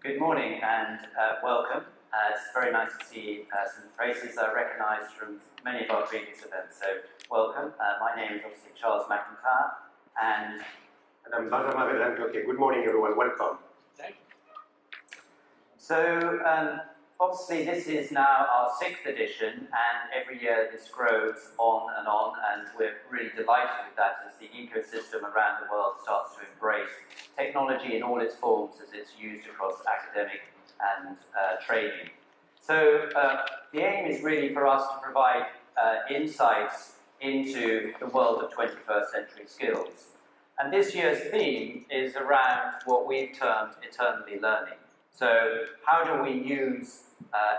Good morning and welcome. It's very nice to see some faces I recognise from many of our previous events, so welcome. My name is obviously Charles McIntyre, and I'm Benjamin Vedran. Okay, good morning everyone, welcome. Thank you. So obviously this is now our 6th edition, and every year this grows on, and we're really delighted with that as the ecosystem around the world starts to embrace technology in all its forms as it's used across academic and training. So the aim is really for us to provide insights into the world of 21st century skills. And this year's theme is around what we've termed eternally learning. So how do we use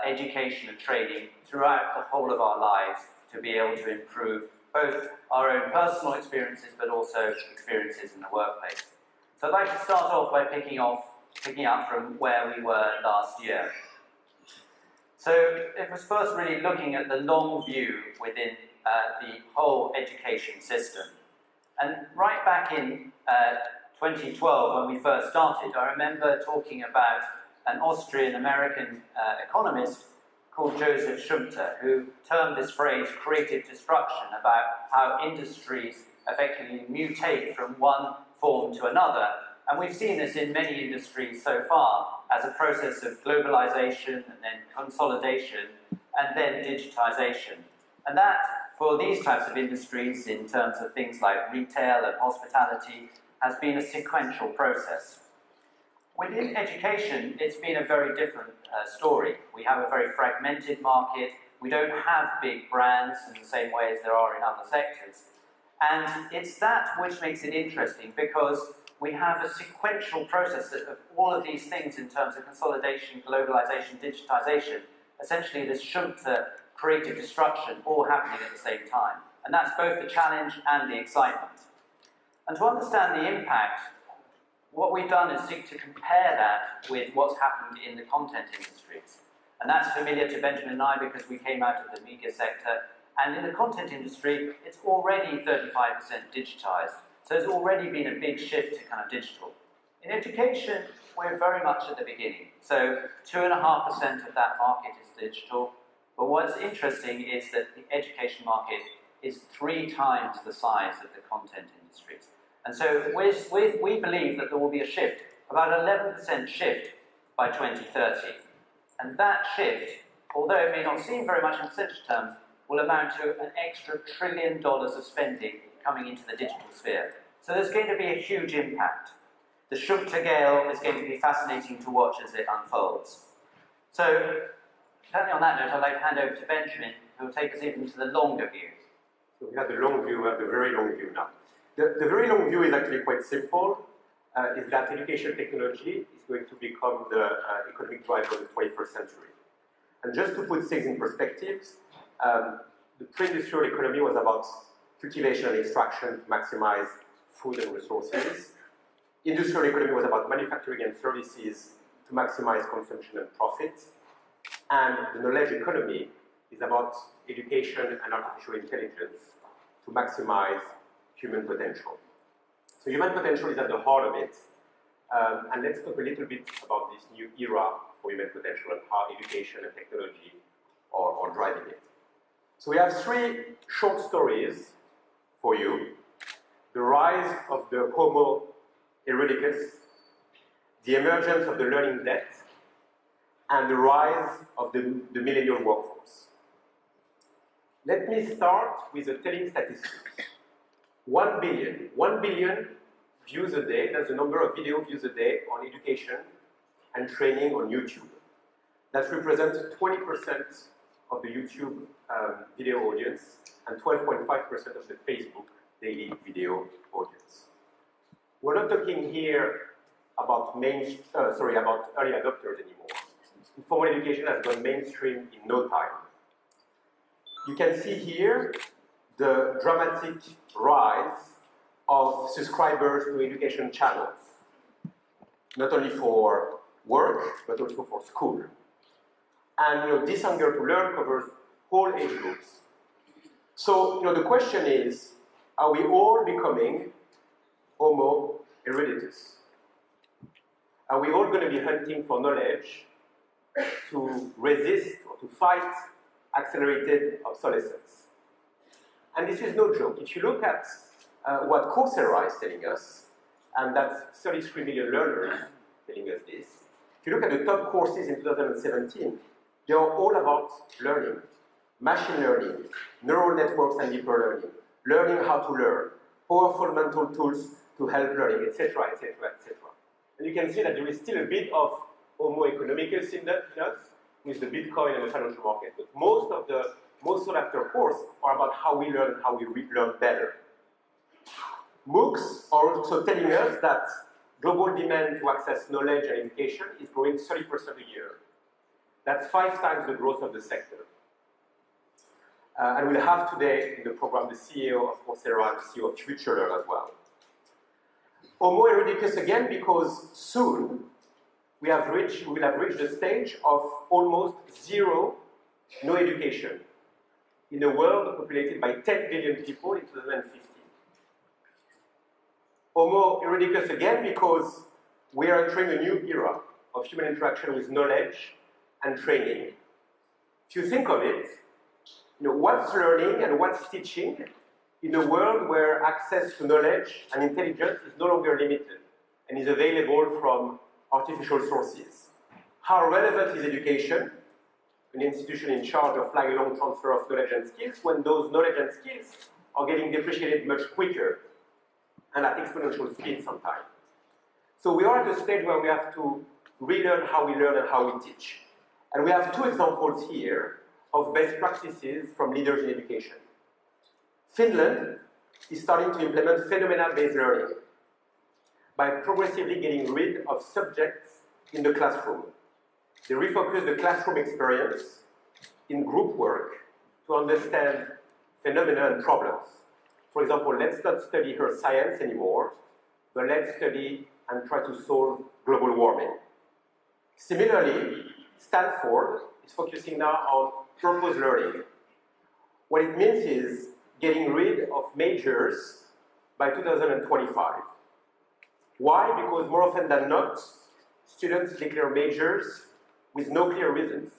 education and training throughout the whole of our lives to be able to improve both our own personal experiences but also experiences in the workplace? So I'd like to start off by picking up from where we were last year. So it was first really looking at the long view within the whole education system. And right back in 2012, when we first started, I remember talking about an Austrian-American economist called Joseph Schumpeter, who termed this phrase creative destruction, about how industries effectively mutate from one form to another. And we've seen this in many industries so far as a process of globalization and then consolidation and then digitization. And that, for these types of industries, in terms of things like retail and hospitality, has been a sequential process. Within education, it's been a very different story. We have a very fragmented market. We don't have big brands in the same way as there are in other sectors. And it's that which makes it interesting, because we have a sequential process of all of these things in terms of consolidation, globalization, digitization, essentially this Schumpeter creative destruction all happening at the same time. And that's both the challenge and the excitement. And to understand the impact, what we've done is seek to compare that with what's happened in the content industries. And that's familiar to Benjamin and I because we came out of the media sector. And in the content industry, it's already 35% digitized. So there's already been a big shift to kind of digital. In education, we're very much at the beginning. So 2.5% of that market is digital. But what's interesting is that the education market is 3 times the size of the content industries. And so we believe that there will be a shift, about 11% shift by 2030. And that shift, although it may not seem very much in percentage terms, will amount to an extra $1 trillion of spending coming into the digital sphere. So there's going to be a huge impact. The Schumpeter Gale is going to be fascinating to watch as it unfolds. So, certainly on that note, I'd like to hand over to Benjamin, who will take us even to the longer view. So we have the long view, we have the very long view now. The very long view is actually quite simple, is that education technology is going to become the economic driver of the 21st century. And just to put things in perspective, the pre-industrial economy was about cultivation and extraction to maximize food and resources. Industrial economy was about manufacturing and services to maximize consumption and profit. And the knowledge economy is about education and artificial intelligence to maximize human potential. So human potential is at the heart of it. And let's talk a little bit about this new era for human potential and how education and technology are driving it. So we have 3 short stories for you. The rise of the Homo erectus, the emergence of the learning debt, and the rise of the millennial workforce. Let me start with a telling statistic. 1 billion views a day, that's the number of video views a day on education and training on YouTube. That represents 20% of the YouTube video audience and 12.5% of the Facebook daily video audience. We're not talking here about about early adopters anymore. Formal education has gone mainstream in no time. You can see here the dramatic rise of subscribers to education channels, not only for work, but also for school. And this hunger to learn covers all age groups. So the question is, are we all becoming Homo erectus? And we're all going to be hunting for knowledge to resist or to fight accelerated obsolescence. And this is no joke. If you look at what Coursera is telling us, and that's 33 million learners telling us this, if you look at the top courses in 2017, they are all about learning. Machine learning, neural networks and deeper learning how to learn, powerful mental tools to help learning, etc., etc., etc. And you can see that there is still a bit of Homo economicus in us, with the Bitcoin and the financial market. But most sought after course are about how we learn, how we learn better. MOOCs are also telling us that global demand to access knowledge and education is growing 30% a year. That's 5 times the growth of the sector. And we'll have today in the program the CEO of Coursera and the CEO of FutureLearn as well. Homo eruditus again, because soon we will have reached the stage of almost zero no education in a world populated by 10 billion people in 2050. Homo eruditus again, because we are entering a new era of human interaction with knowledge and training. If you think of it, what's learning and what's teaching in a world where access to knowledge and intelligence is no longer limited and is available from artificial sources? How relevant is education, an institution in charge of lifelong transfer of knowledge and skills, when those knowledge and skills are getting depreciated much quicker and at exponential speed sometimes? So we are at a stage where we have to relearn how we learn and how we teach. And we have 2 examples here of best practices from leaders in education. Finland is starting to implement phenomena-based learning by progressively getting rid of subjects in the classroom. They refocus the classroom experience in group work to understand phenomena and problems. For example, let's not study earth science anymore, but let's study and try to solve global warming. Similarly, Stanford is focusing now on purpose learning. What it means is getting rid of majors by 2025. Why? Because more often than not, students declare majors with no clear reasons.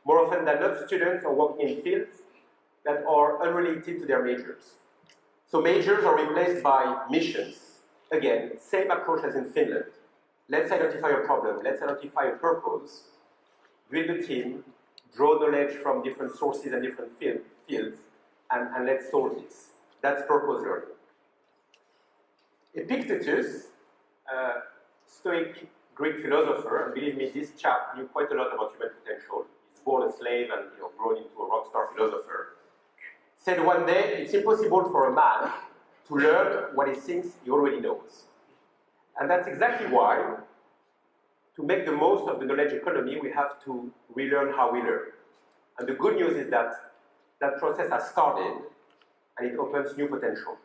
More often than not, students are working in fields that are unrelated to their majors. So majors are replaced by missions. Again, same approach as in Finland. Let's identify a problem, let's identify a purpose, build a team, draw knowledge from different sources and different fields, and let's solve this. That's purpose learning. Epictetus, Stoic Greek philosopher, and believe me, this chap knew quite a lot about human potential. He's born a slave and grown into a rock star philosopher. Said one day, it's impossible for a man to learn what he thinks he already knows. And that's exactly why, to make the most of the knowledge economy, we have to relearn how we learn. And the good news is that that process has started, and it opens new potential.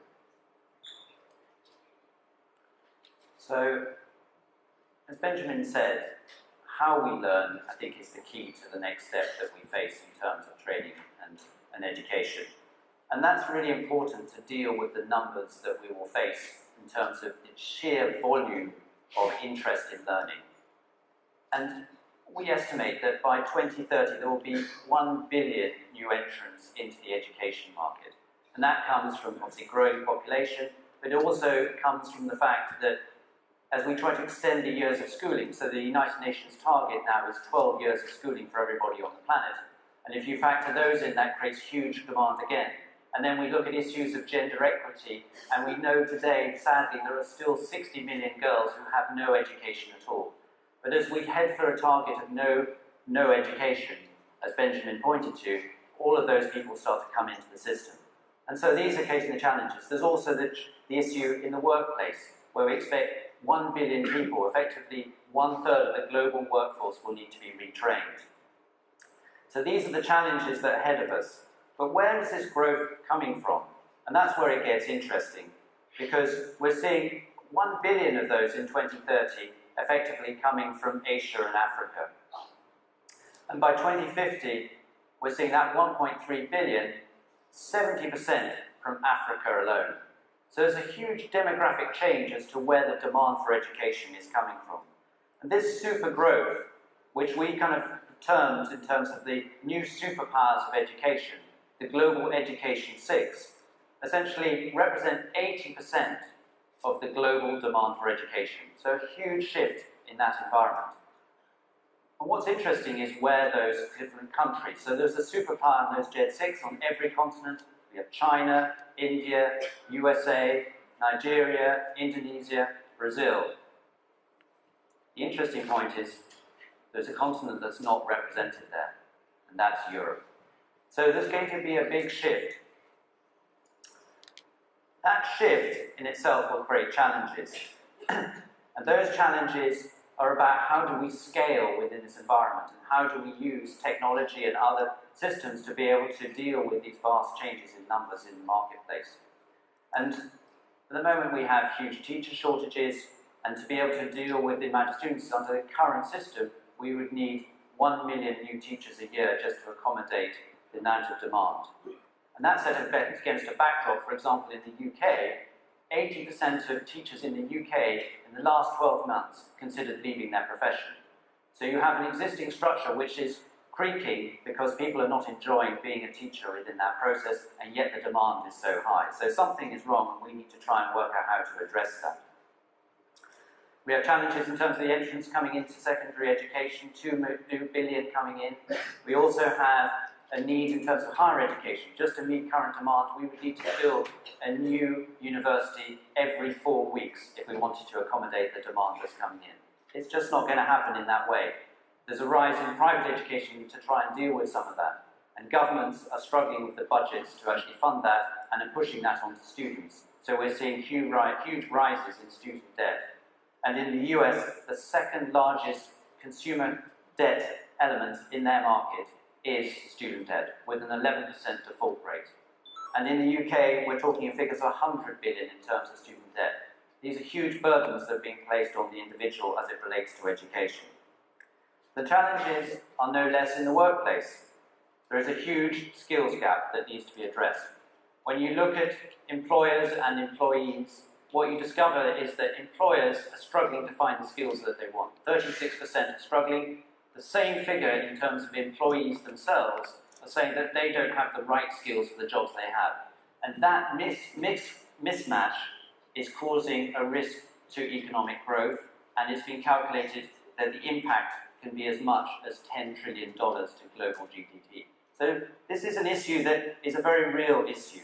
So, as Benjamin said, how we learn, I think, is the key to the next step that we face in terms of training and education. And that's really important to deal with the numbers that we will face in terms of the sheer volume of interest in learning. And we estimate that by 2030 there will be 1 billion new entrants into the education market. And that comes from obviously growing population, but it also comes from the fact that as we try to extend the years of schooling, so the United Nations target now is 12 years of schooling for everybody on the planet. And if you factor those in, that creates huge demand again. And then we look at issues of gender equity, and we know today, sadly, there are still 60 million girls who have no education at all. But as we head for a target of no education, as Benjamin pointed to, all of those people start to come into the system. And so these are facing the challenges. There's also the issue in the workplace, where we expect 1 billion people, effectively 1/3 of the global workforce, will need to be retrained. So these are the challenges that are ahead of us. But where is this growth coming from? And that's where it gets interesting, because we're seeing 1 billion of those in 2030 effectively coming from Asia and Africa. And by 2050, we're seeing that 1.3 billion, 70% from Africa alone. So there's a huge demographic change as to where the demand for education is coming from. And this super growth, which we kind of termed in terms of the new superpowers of education, the Global Education Six, essentially represent 80% of the global demand for education. So a huge shift in that environment. And what's interesting is where those different countries, so there's a superpower in those J6 on every continent. We have China, India, USA, Nigeria, Indonesia, Brazil. The interesting point is there's a continent that's not represented there, and that's Europe. So there's going to be a big shift. That shift in itself will create challenges. And those challenges are about how do we scale within this environment, and how do we use technology and other systems to be able to deal with these vast changes in numbers in the marketplace. And at the moment we have huge teacher shortages, and to be able to deal with the amount of students under the current system, we would need 1 million new teachers a year just to accommodate the amount of demand. And that's set against a backdrop, for example, in the UK, 80% of teachers in the UK in the last 12 months considered leaving their profession. So you have an existing structure which is creaking because people are not enjoying being a teacher within that process, and yet the demand is so high. So something is wrong, and we need to try and work out how to address that. We have challenges in terms of the entrants coming into secondary education, 2 billion coming in. We also have a need in terms of higher education. Just to meet current demand, we would need to build a new university every 4 weeks if we wanted to accommodate the demand that's coming in. It's just not going to happen in that way. There's a rise in private education to try and deal with some of that. And governments are struggling with the budgets to actually fund that and are pushing that onto students. So we're seeing huge rises in student debt. And in the US, the second largest consumer debt element in their market is student debt, with an 11% default rate. And in the UK, we're talking in figures of 100 billion in terms of student debt. These are huge burdens that are being placed on the individual as it relates to education. The challenges are no less in the workplace. There is a huge skills gap that needs to be addressed. When you look at employers and employees, what you discover is that employers are struggling to find the skills that they want. 36% are struggling. The same figure in terms of employees themselves are saying that they don't have the right skills for the jobs they have. And that mismatch is causing a risk to economic growth, and it's been calculated that the impact can be as much as $10 trillion to global GDP. So this is an issue that is a very real issue.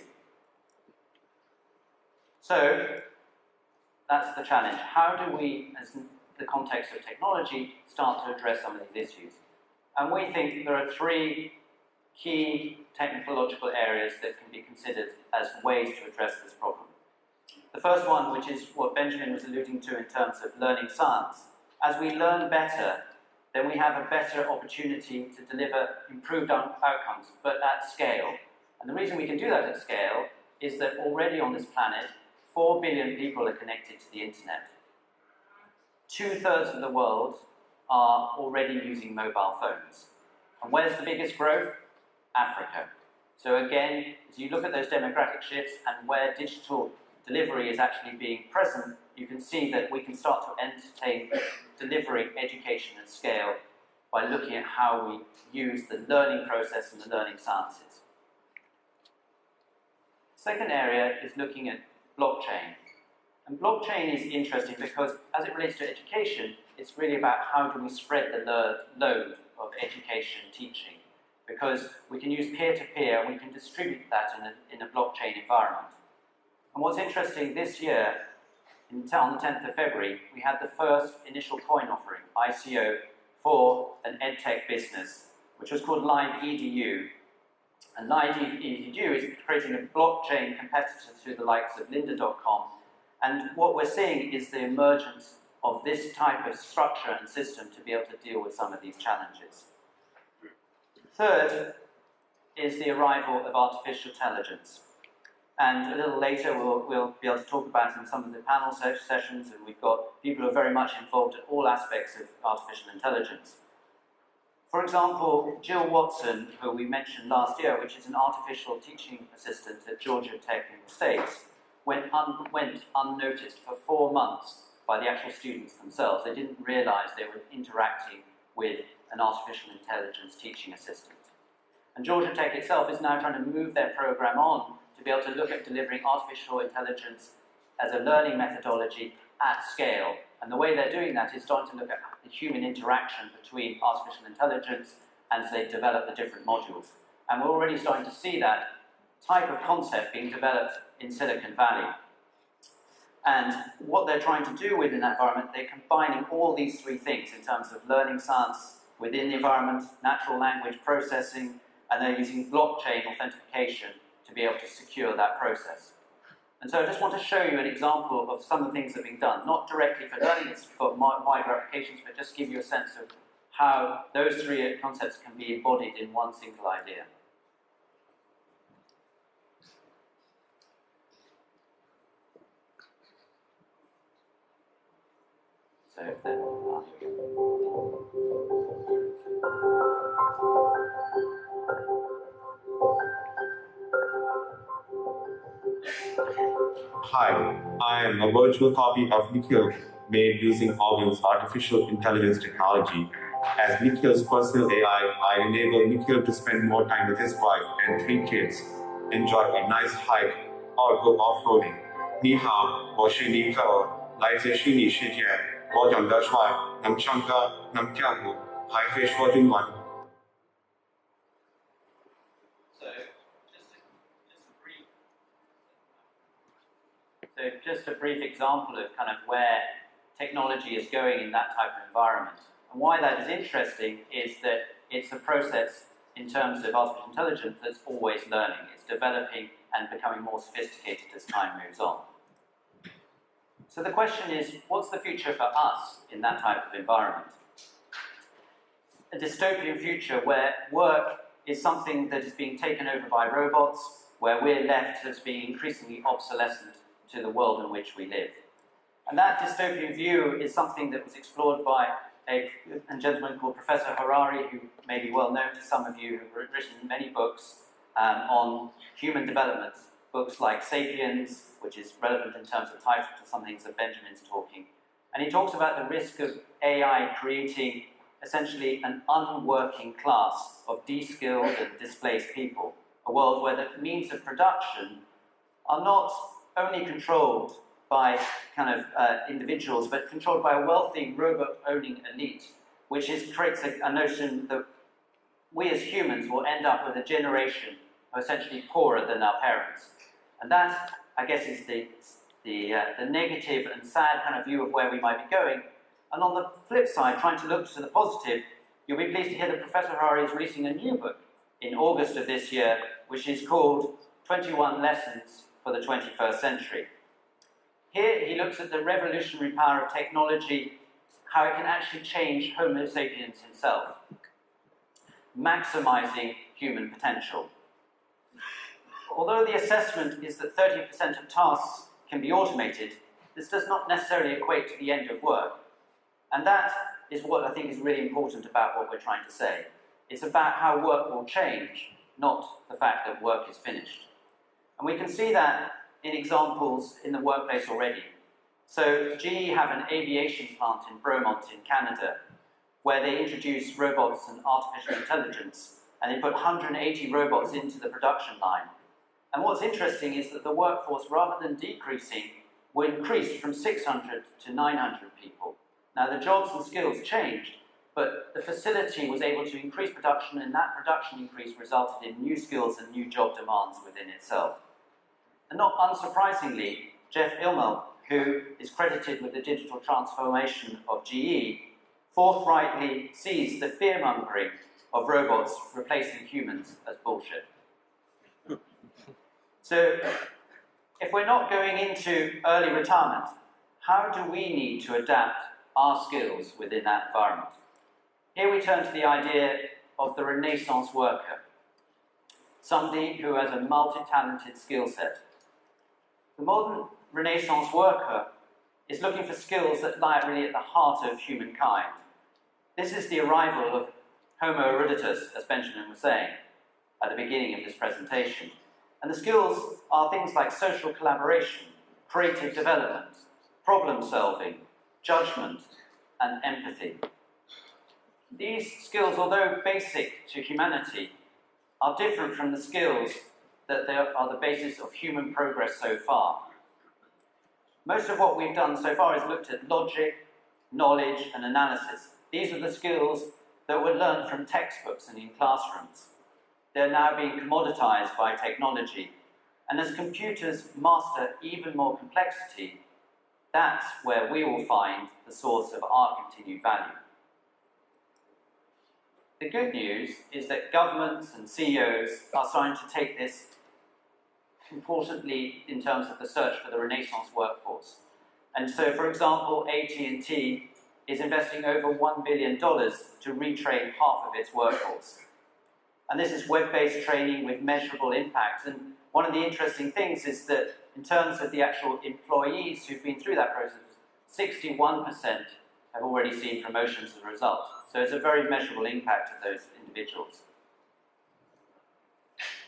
So that's the challenge. How do we, as the context of technology, start to address some of these issues? And we think there are 3 key technological areas that can be considered as ways to address this problem. The first one, which is what Benjamin was alluding to in terms of learning science. As we learn better, then we have a better opportunity to deliver improved outcomes, but at scale. And the reason we can do that at scale is that already on this planet, 4 billion people are connected to the internet. 2/3 of the world are already using mobile phones. And where's the biggest growth? Africa. So again, as you look at those demographic shifts and where digital delivery is actually being present, you can see that we can start to entertain delivering education at scale by looking at how we use the learning process and the learning sciences. Second area is looking at blockchain. And blockchain is interesting because as it relates to education, it's really about how do we spread the load of education teaching. Because we can use peer-to-peer, and we can distribute that in a blockchain environment. And what's interesting, this year, on the 10th of February, we had the first initial coin offering, ICO, for an EdTech business, which was called Live EDU. And Live EDU is creating a blockchain competitor to the likes of lynda.com. And what we're seeing is the emergence of this type of structure and system to be able to deal with some of these challenges. Third is the arrival of artificial intelligence. And a little later we'll be able to talk about in some of the panel sessions, and we've got people who are very much involved in all aspects of artificial intelligence. For example, Jill Watson, who we mentioned last year, which is an artificial teaching assistant at Georgia Tech in the States, went unnoticed for 4 months by the actual students themselves. They didn't realize they were interacting with an artificial intelligence teaching assistant. And Georgia Tech itself is now trying to move their program on to be able to look at delivering artificial intelligence as a learning methodology at scale. And the way they're doing that is starting to look at the human interaction between artificial intelligence as they develop the different modules. And we're already starting to see that type of concept being developed in Silicon Valley. And what they're trying to do within that environment, they're combining all these three things in terms of learning science within the environment, natural language processing, and they're using blockchain authentication to be able to secure that process. And so I just want to show you an example of some of the things that are being done, not directly for learning, it's for wider applications, but just give you a sense of how those three concepts can be embodied in one single idea. So if they're Hi, I am a virtual copy of Nikhil made using Orwell's artificial intelligence technology. As Nikhil's personal AI, I enable Nikhil to spend more time with his wife and 3 kids, enjoy a nice hike, or go off-roading. 你好，我是尼克尔，来自虚拟世界。我长得帅，能唱歌，能跳舞，还会说中文。So just a brief example of kind of where technology is going in that type of environment. And why that is interesting is that it's a process in terms of artificial intelligence that's always learning. It's developing and becoming more sophisticated as time moves on. So the question is, what's the future for us in that type of environment? A dystopian future where work is something that is being taken over by robots, where we're left as being increasingly obsolescent to the world in which we live. And that dystopian view is something that was explored by a gentleman called Professor Harari, who may be well known to some of you, who've written many books on human development, books like Sapiens, which is relevant in terms of title to some things that Benjamin's talking. And he talks about the risk of AI creating essentially an unworking class of de-skilled and displaced people, a world where the means of production are not only controlled by kind of individuals, but controlled by a wealthy robot-owning elite, which creates a notion that we as humans will end up with a generation who are essentially poorer than our parents. And that, I guess, is the negative and sad kind of view of where we might be going. And on the flip side, trying to look to the positive, you'll be pleased to hear that Professor Harari is releasing a new book in August of this year, which is called 21 Lessons for the 21st Century. Here he looks at the revolutionary power of technology, how it can actually change Homo sapiens himself, maximizing human potential. Although the assessment is that 30% of tasks can be automated, this does not necessarily equate to the end of work. And that is what I think is really important about what we're trying to say. It's about how work will change, not the fact that work is finished. And we can see that in examples in the workplace already. So GE have an aviation plant in Bromont in Canada, where they introduce robots and artificial intelligence, and they put 180 robots into the production line. And what's interesting is that the workforce, rather than decreasing, will increase from 600 to 900 people. Now the jobs and skills changed, but the facility was able to increase production, and that production increase resulted in new skills and new job demands within itself. And not unsurprisingly, Jeff Immelt, who is credited with the digital transformation of GE, forthrightly sees the fear-mongering of robots replacing humans as bullshit. So, if we're not going into early retirement, how do we need to adapt our skills within that environment? Here we turn to the idea of the Renaissance worker, somebody who has a multi-talented skill set. The modern Renaissance worker is looking for skills that lie really at the heart of humankind. This is the arrival of Homo eruditus, as Benjamin was saying at the beginning of this presentation. And the skills are things like social collaboration, creative development, problem solving, judgment, and empathy. These skills, although basic to humanity, are different from the skills that are the basis of human progress so far. Most of what we've done so far is looked at logic, knowledge, and analysis. These are the skills that were learned from textbooks and in classrooms. They're now being commoditized by technology. And as computers master even more complexity, that's where we will find the source of our continued value. The good news is that governments and CEOs are starting to take this importantly in terms of the search for the Renaissance workforce. And so, for example, AT&T is investing over $1 billion to retrain half of its workforce. And this is web-based training with measurable impact. And one of the interesting things is that in terms of the actual employees who've been through that process, 61% have already seen promotions as a result. So it's a very measurable impact of those individuals.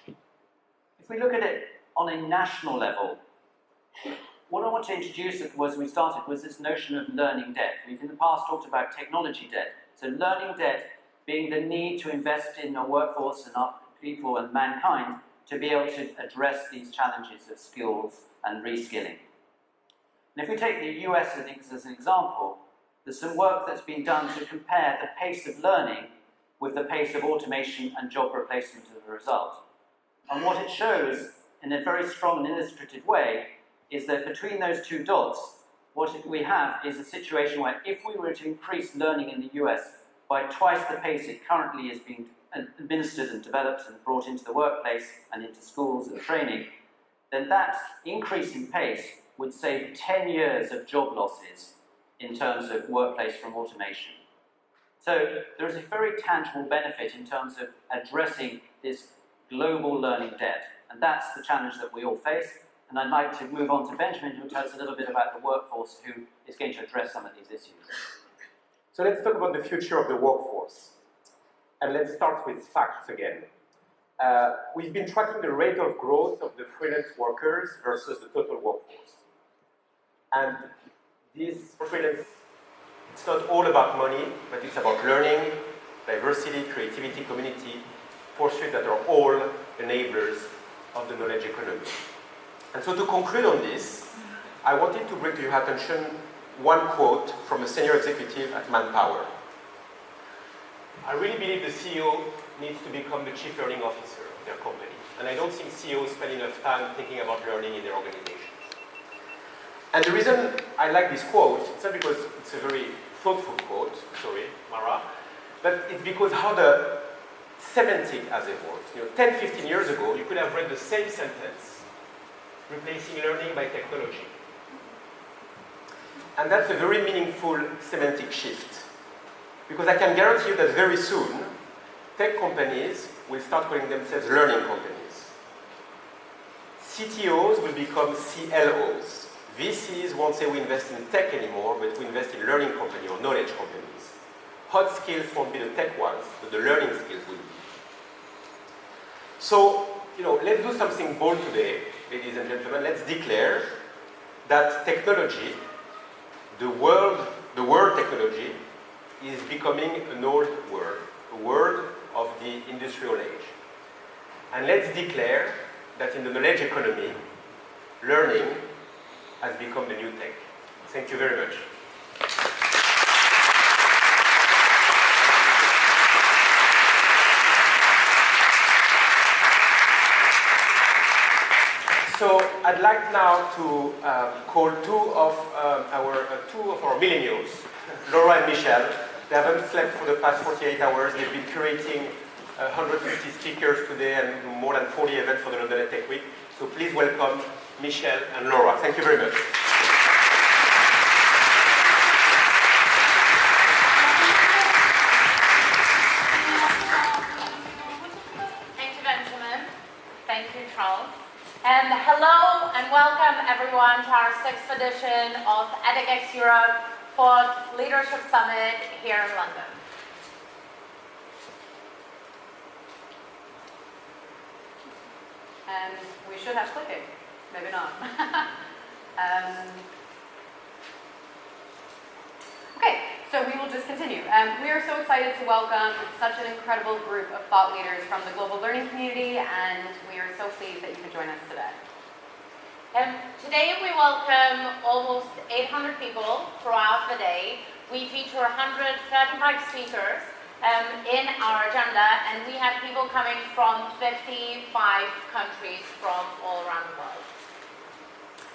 If we look at it on a national level, what I want to introduce was this notion of learning debt. We've in the past talked about technology debt. So learning debt being the need to invest in our workforce and our people and mankind to be able to address these challenges of skills and reskilling. And if we take the US as an example, there's some work that's been done to compare the pace of learning with the pace of automation and job replacement as a result. And what it shows, in a very strong and illustrative way, is that between those two dots, what we have is a situation where if we were to increase learning in the US by twice the pace it currently is being administered and developed and brought into the workplace and into schools and training, then that increase in pace would save 10 years of job losses in terms of workplace from automation. So there is a very tangible benefit in terms of addressing this global learning debt, and that's the challenge that we all face. And I'd like to move on to Benjamin, who will tell us a little bit about the workforce, who is going to address some of these issues. So let's talk about the future of the workforce. And let's start with facts again. We've been tracking the rate of growth of the freelance workers versus the total workforce. And this freelance, it's not all about money, but it's about learning, diversity, creativity, community, pursuits that are all enablers of the knowledge economy. And so to conclude on this, I wanted to bring to your attention one quote from a senior executive at Manpower. I really believe the CEO needs to become the chief learning officer of their company. And I don't think CEOs spend enough time thinking about learning in their organizations. And the reason I like this quote, it's not because it's a very thoughtful quote, sorry, Mara, but it's because how the semantic has evolved. 10, 15 years ago, you could have read the same sentence, replacing learning by technology. And that's a very meaningful semantic shift. Because I can guarantee you that very soon, tech companies will start calling themselves learning companies. CTOs will become CLOs. VCs won't say we invest in tech anymore, but we invest in learning companies or knowledge companies. Hot skills won't be the tech ones, but the learning skills will be. So, let's do something bold today, ladies and gentlemen. Let's declare that technology, the word technology, is becoming an old word, a word of the industrial age. And let's declare that in the knowledge economy, learning has become the new tech. Thank you very much. So I'd like now to call two of our millennials, Laura and Michel. They haven't slept for the past 48 hours. They've been curating 150 speakers today and more than 40 events for the London Tech Week. So please welcome Michel and Laura. Thank you very much. Thank you, Benjamin. Thank you, Charles. And hello and welcome everyone to our 6th edition of EdTechXEurope Leadership Summit here in London. And we should have clicking, maybe not. So we will just continue. We are so excited to welcome such an incredible group of thought leaders from the global learning community, and we are so pleased that you could join us today. Today we welcome almost 800 people throughout the day. We feature 135 speakers in our agenda, and we have people coming from 55 countries from all around the world.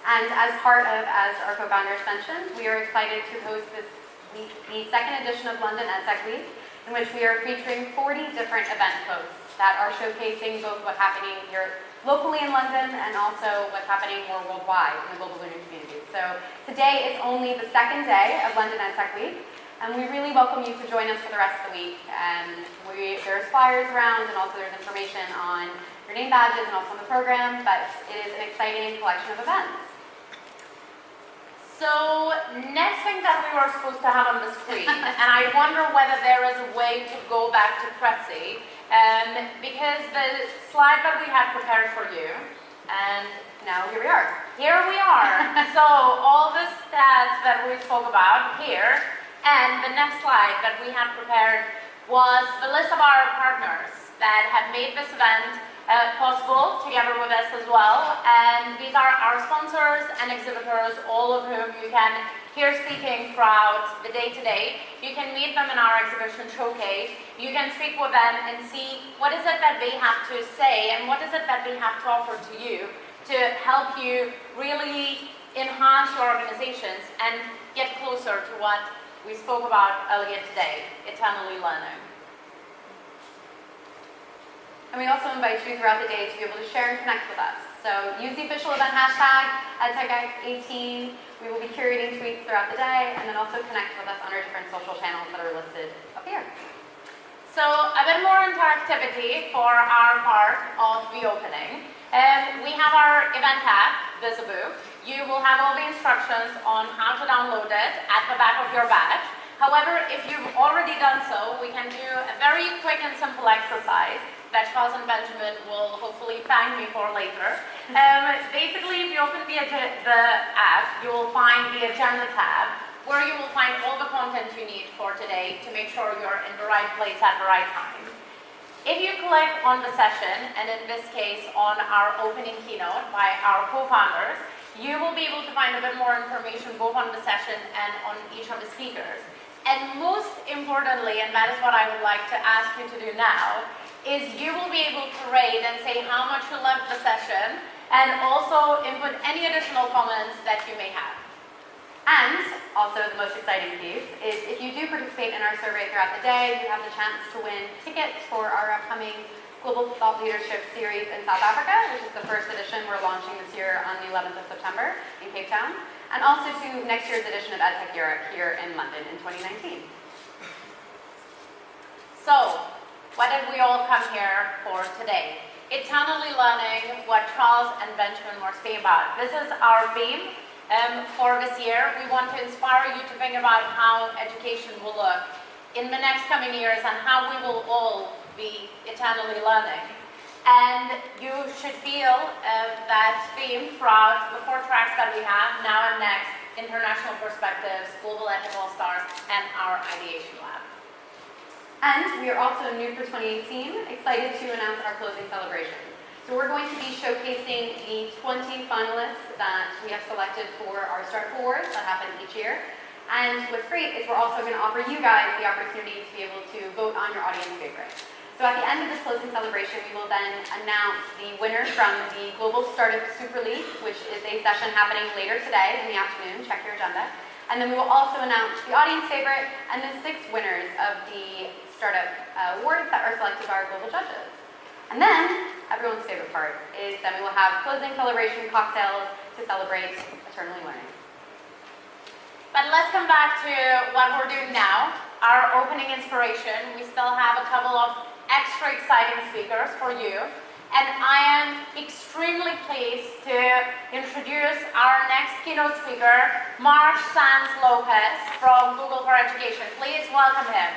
And as part of, as our co-founders mentioned, we are excited to host this week the second edition of London EdTech Week, in which we are featuring 40 different event posts that are showcasing both what's happening here locally in London and also what's happening more worldwide in the global learning community. So today is only the second day of London EdTech Week, and we really welcome you to join us for the rest of the week. And there's flyers around, and also there's information on your name badges and also on the program, but it is an exciting collection of events. So next thing that we were supposed to have on the screen, and I wonder whether there is a way to go back to Prezi, because the slide that we had prepared for you, and Now here we are. here we are. So all the stats that we spoke about here, and the next slide that we had prepared was the list of our partners that have made this event possible together with us as well. And these are our sponsors and exhibitors, all of whom you can hear speaking throughout the day today. You can meet them in our exhibition showcase. You can speak with them and see what is it that they have to say and what is it that they have to offer to you to help you really enhance your organizations and get closer to what we spoke about earlier today, eternally learning. And we also invite you throughout the day to be able to share and connect with us. So use the official event hashtag EdTechXEurope. We will be curating tweets throughout the day, and then also connect with us on our different social channels that are listed up here. So a bit more interactivity for our part of the opening. We have our event app, Visible. You will have all the instructions on how to download it at the back of your badge. However, if you've already done so, we can do a very quick and simple exercise that Charles and Benjamin will hopefully thank me for later. Basically, if you open the app, you will find the agenda tab, where you will find all the content you need for today to make sure you're in the right place at the right time. If you click on the session, and in this case on our opening keynote by our co-founders, you will be able to find a bit more information both on the session and on each of the speakers. And most importantly, and that is what I would like to ask you to do now, is you will be able to rate and say how much you loved the session, and also input any additional comments that you may have. And also the most exciting piece is if you do participate in our survey throughout the day, you have the chance to win tickets for our upcoming Global Thought Leadership Series in South Africa, which is the first edition we're launching this year on the 11th of September in Cape Town, and also to next year's edition of EdTech Europe here in London in 2019. So, what did we all come here for today? Eternally learning, what Charles and Benjamin were speaking about. This is our theme for this year. We want to inspire you to think about how education will look in the next coming years and how we will all be eternally learning. And you should feel that theme throughout the 4 tracks that we have, now and next, international perspectives, global ethical stars, and our ideation lab. And we are also new for 2018, excited to announce our closing celebration. So we're going to be showcasing the 20 finalists that we have selected for our Startup Awards that happen each year. And what's great is we're also going to offer you guys the opportunity to be able to vote on your audience favorite. So at the end of this closing celebration, we will then announce the winner from the Global Startup Super League, which is a session happening later today in the afternoon. Check your agenda. And then we will also announce the audience favorite and the 6 winners of the Startup Awards that are selected by our global judges. And then, everyone's favorite part is that we will have closing celebration cocktails to celebrate eternally learning. But let's come back to what we're doing now, our opening inspiration. We still have a couple of extra exciting speakers for you. And I am extremely pleased to introduce our next keynote speaker, Marc Sanz Lopez from Google for Education. Please welcome him.